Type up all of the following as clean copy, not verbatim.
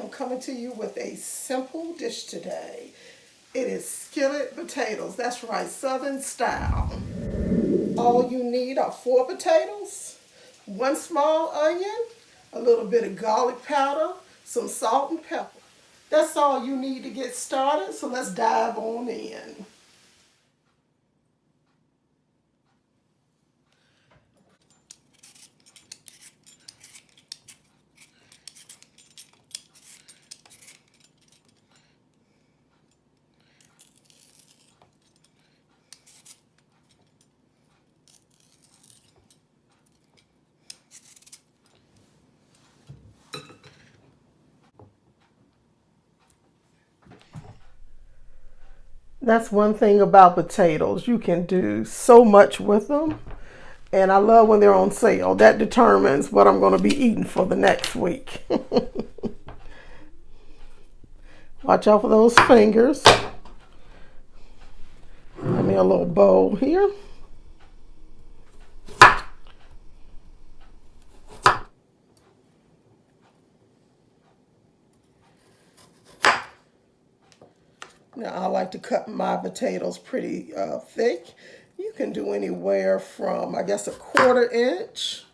I'm coming to you with a simple dish today. It is skillet potatoes. That's right, Southern style. All you need are 4 potatoes, 1 small onion, a little bit of garlic powder, some salt and pepper. That's all you need to get started, so let's dive on in. That's one thing about potatoes. You can do so much with them. And I love when they're on sale. That determines what I'm going to be eating for the next week. Watch out for those fingers. Give me a little bowl here. Now I like to cut my potatoes pretty thick. You can do anywhere from, I guess, 1/4 inch.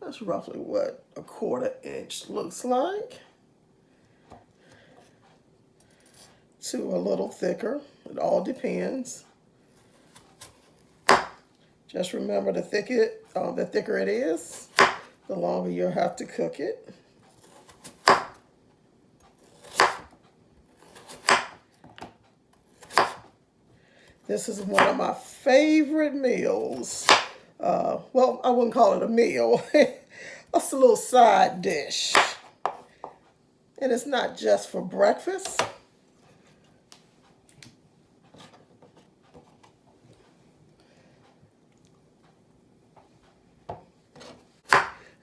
That's roughly what 1/4 inch looks like. To a little thicker. It all depends. Just remember, the thicker it is, the longer you'll have to cook it. This is one of my favorite meals. Well, I wouldn't call it a meal. It's a little side dish. And it's not just for breakfast.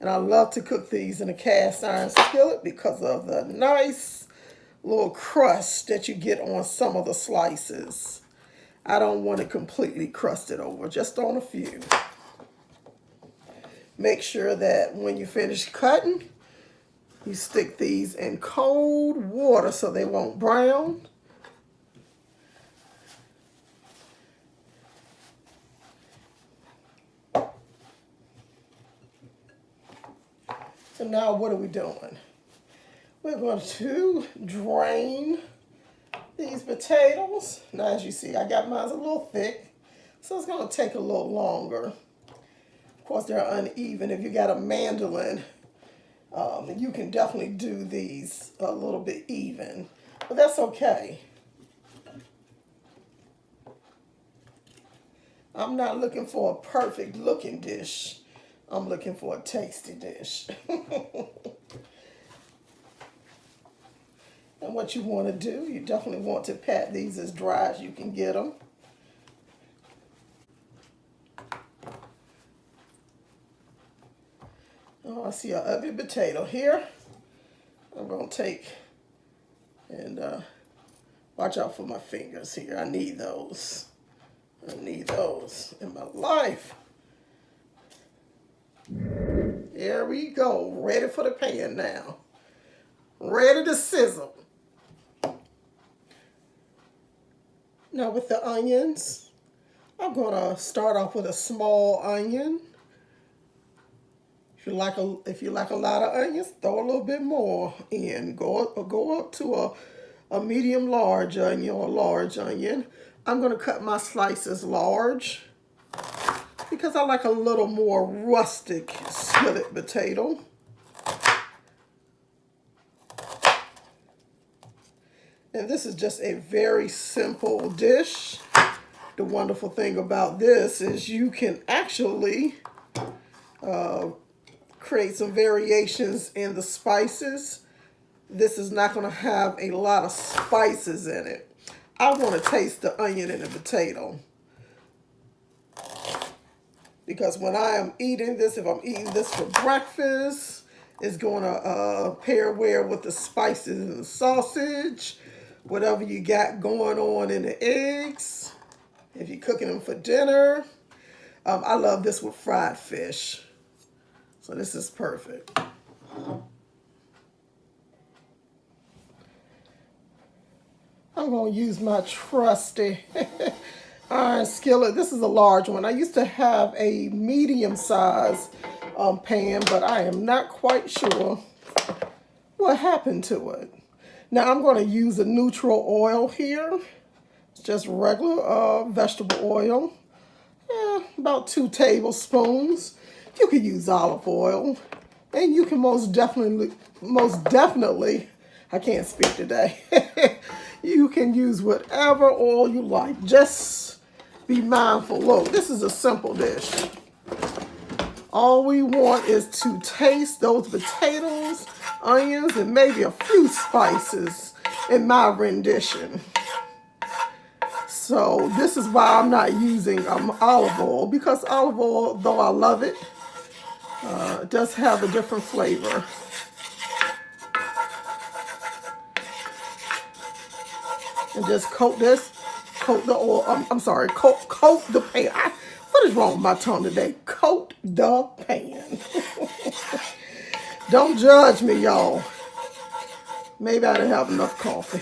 And I love to cook these in a cast iron skillet because of the nice little crust that you get on some of the slices. I don't want it completely crusted over, just on a few. Make sure that when you finish cutting, you stick these in cold water so they won't brown. So now what are we doing? We're going to drain these potatoes. Now, as you see, I got mine a little thick, so it's going to take a little longer. Of course, they're uneven. If you got a mandolin, you can definitely do these a little bit even, but that's okay. I'm not looking for a perfect looking dish. I'm looking for a tasty dish. And what you want to do, you definitely want to pat these as dry as you can get them. Oh, I see an ugly potato here. I'm going to take and watch out for my fingers here. I need those. I need those in my life. There we go. Ready for the pan now. Ready to sizzle. Now with the onions, I'm going to start off with a small onion. If you like a lot of onions, throw a little bit more in. Go up to a medium large onion or a large onion. I'm going to cut my slices large because I like a little more rustic skillet potato. And this is just a very simple dish. The wonderful thing about this is you can actually create some variations in the spices. This is not going to have a lot of spices in it. I want to taste the onion and the potato. Because when I am eating this, if I'm eating this for breakfast, it's going to pair well with the spices and the sausage. Whatever you got going on in the eggs. If you're cooking them for dinner. I love this with fried fish. So this is perfect. I'm going to use my trusty iron skillet. This is a large one. I used to have a medium size pan, but I am not quite sure what happened to it. Now I'm going to use a neutral oil here. It's just regular vegetable oil. About 2 tablespoons. You could use olive oil, and you can most definitely, I can't speak today. You can use whatever oil you like. Just be mindful. Look, this is a simple dish. All we want is to taste those potatoes, onions, and maybe a few spices in my rendition. So this is why I'm not using olive oil, because olive oil, though I love it, it does have a different flavor. And just coat the oil, coat the pan. What is wrong with my tongue today? Coat the pan. Don't judge me, y'all. Maybe I didn't have enough coffee.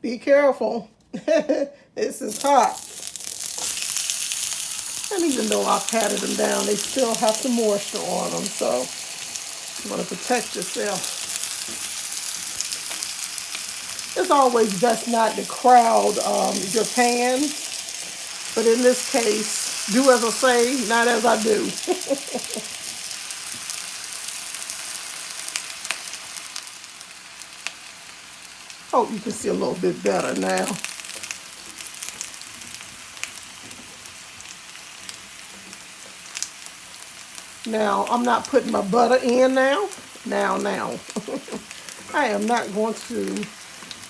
Be careful. This is hot. And even though I patted them down, they still have some moisture on them. So you want to protect yourself. It's always best not to crowd your pan. But in this case, do as I say, not as I do. Hope you can see a little bit better now. Now, I'm not putting my butter in now. Now. I am not going to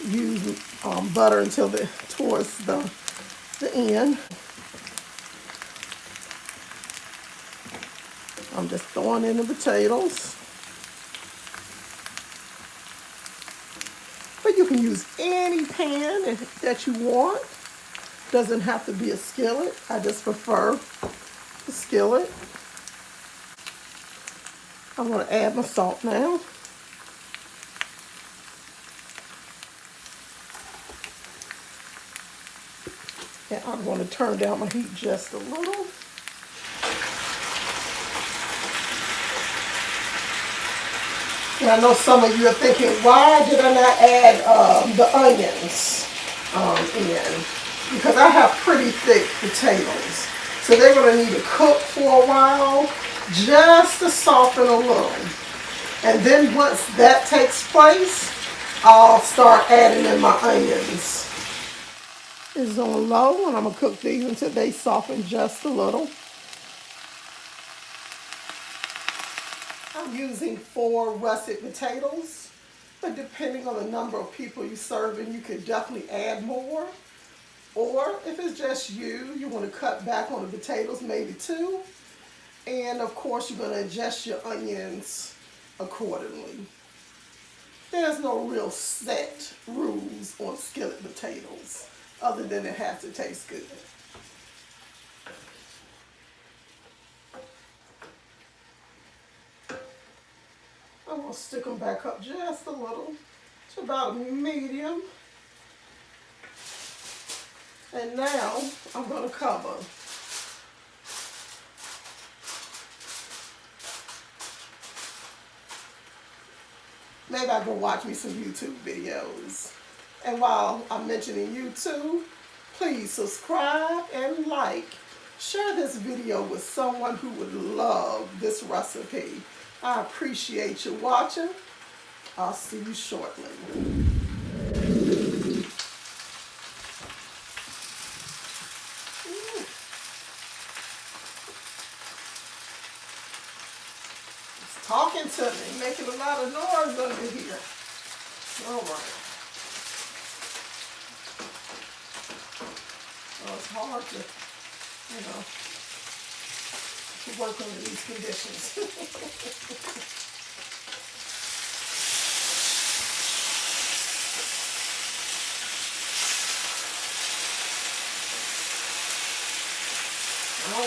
use butter until towards the end. I'm just throwing in the potatoes. But you can use any pan that you want. Doesn't have to be a skillet. I just prefer the skillet. I'm going to add my salt now. And I'm going to turn down my heat just a little. And I know some of you are thinking, why did I not add the onions in? Because I have pretty thick potatoes. So they're going to need to cook for a while just to soften a little. And then once that takes place, I'll start adding in my onions. It's on low, and I'm going to cook these until they soften just a little. I'm using 4 russet potatoes, but depending on the number of people you're serving, you could definitely add more. Or if it's just you want to cut back on the potatoes, maybe 2. And of course, you're going to adjust your onions accordingly. There's no real set rules on skillet potatoes, other than it has to taste good. I'm going to stick them back up just a little to about a medium. And now I'm going to cover. Maybe I can watch me some YouTube videos. And while I'm mentioning YouTube, please subscribe and like. Share this video with someone who would love this recipe. I appreciate you watching. I'll see you shortly. It's talking to me, making a lot of noise over here. All right. Well, it's hard to, to work under these conditions.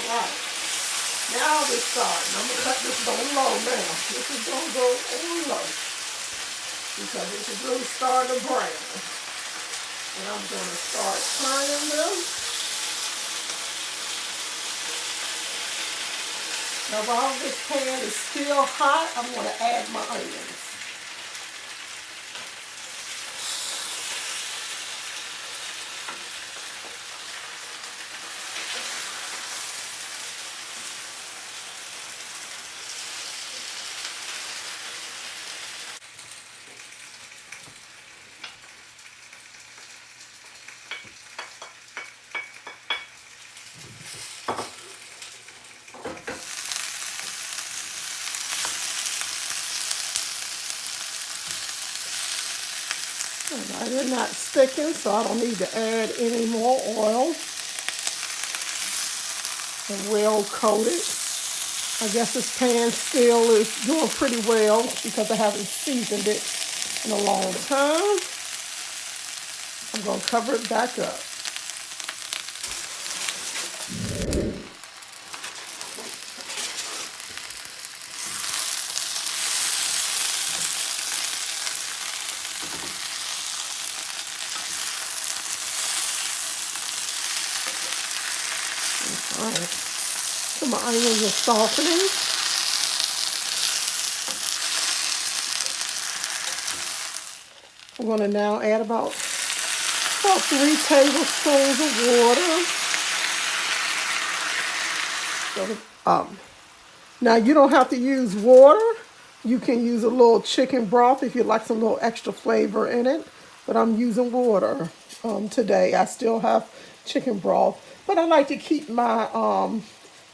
right. Now we're starting. I'm going to cut this on low now. This is going to go on low because it should really start to brown. And I'm going to start turning them. Now while this pan is still hot, I'm going to add my onions. Alright, they're not sticking, so I don't need to add any more oil. And well coated. I guess this pan still is doing pretty well because I haven't seasoned it in a long time. I'm going to cover it back up. All right, so my onions are softening. I'm going to now add about 3 tablespoons of water. Now you don't have to use water. You can use a little chicken broth if you like some little extra flavor in it. But I'm using water today. I still have chicken broth, but I like to keep my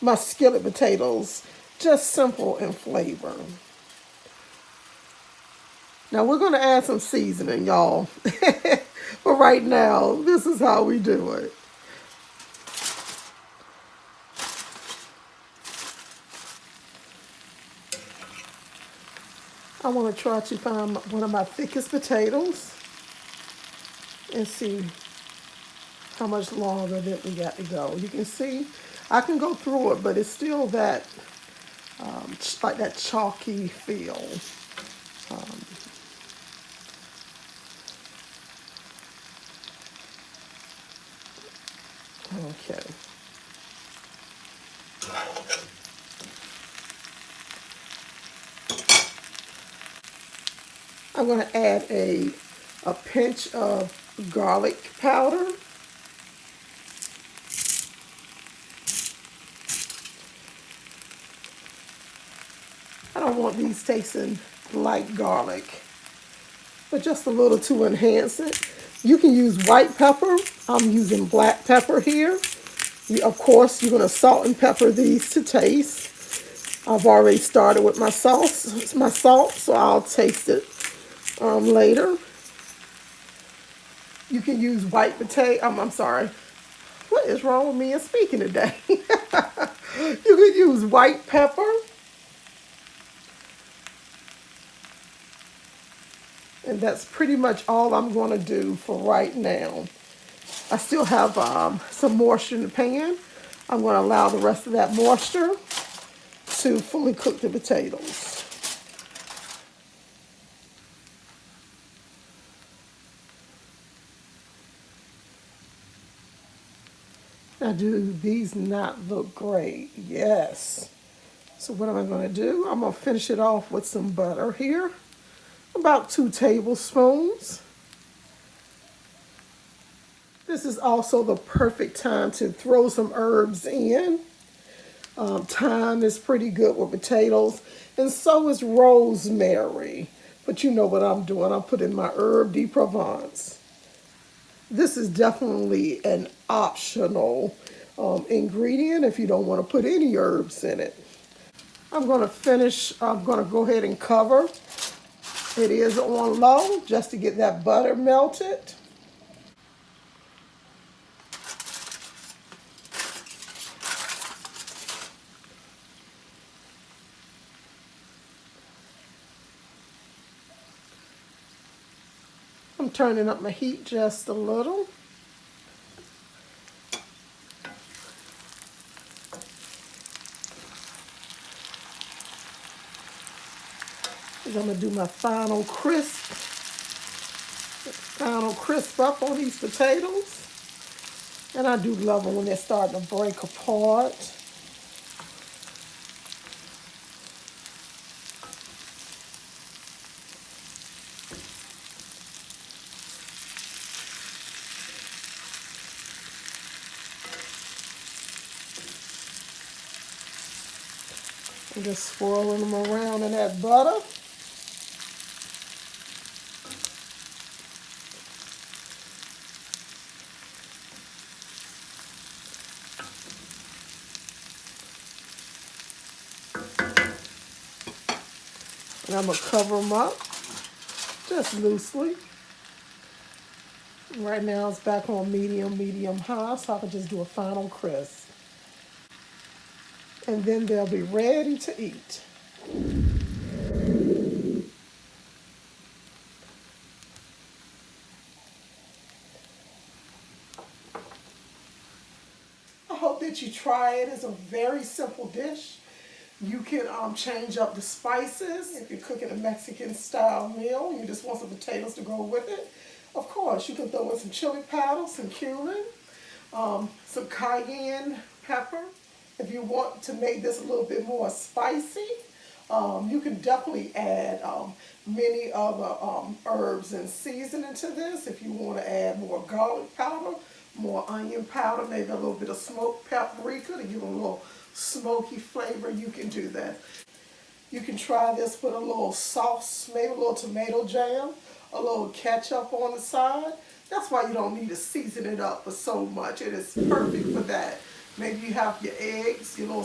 my skillet potatoes just simple in flavor. Now we're going to add some seasoning, y'all. But right now, this is how we do it. I want to try to find one of my thickest potatoes and see how much longer that we got to go. You can see I can go through it, but it's still that like that chalky feel. Okay. I'm going to add a pinch of garlic powder. I don't want these tasting like garlic, but just a little to enhance it. You can use white pepper. I'm using black pepper here. Of course, you're going to salt and pepper these to taste. I've already started with my salt, so I'll taste it later. You can use white potato. I'm sorry. What is wrong with me and speaking today? You can use white pepper. And that's pretty much all I'm going to do for right now. I still have some moisture in the pan. I'm going to allow the rest of that moisture to fully cook the potatoes. Now, do these not look great? Yes. So what am I going to do? I'm going to finish it off with some butter here. About 2 tablespoons. This is also the perfect time to throw some herbs in. Thyme is pretty good with potatoes, and so is rosemary. But you know what I'm doing. I'm putting my herb de Provence. This is definitely an optional ingredient if you don't want to put any herbs in it. I'm going to go ahead and cover. It is on low just to get that butter melted. I'm turning up my heat just a little. I'm gonna do my final crisp up on these potatoes. And I do love them when they're starting to break apart. I'm just swirling them around in that butter. And I'm gonna cover them up just loosely. Right now it's back on medium high, so I can just do a final crisp. And then they'll be ready to eat. I hope that you try it. It's a very simple dish. You can change up the spices. If you're cooking a Mexican style meal, you just want some potatoes to go with it. Of course, you can throw in some chili powder, some cumin, some cayenne pepper. If you want to make this a little bit more spicy, you can definitely add many other herbs and seasoning to this. If you want to add more garlic powder, more onion powder, maybe a little bit of smoked paprika to give a little smoky flavor, you can do that. You can try this with a little sauce, maybe a little tomato jam, a little ketchup on the side. That's why you don't need to season it up for so much. It is perfect for that. Maybe you have your eggs, your little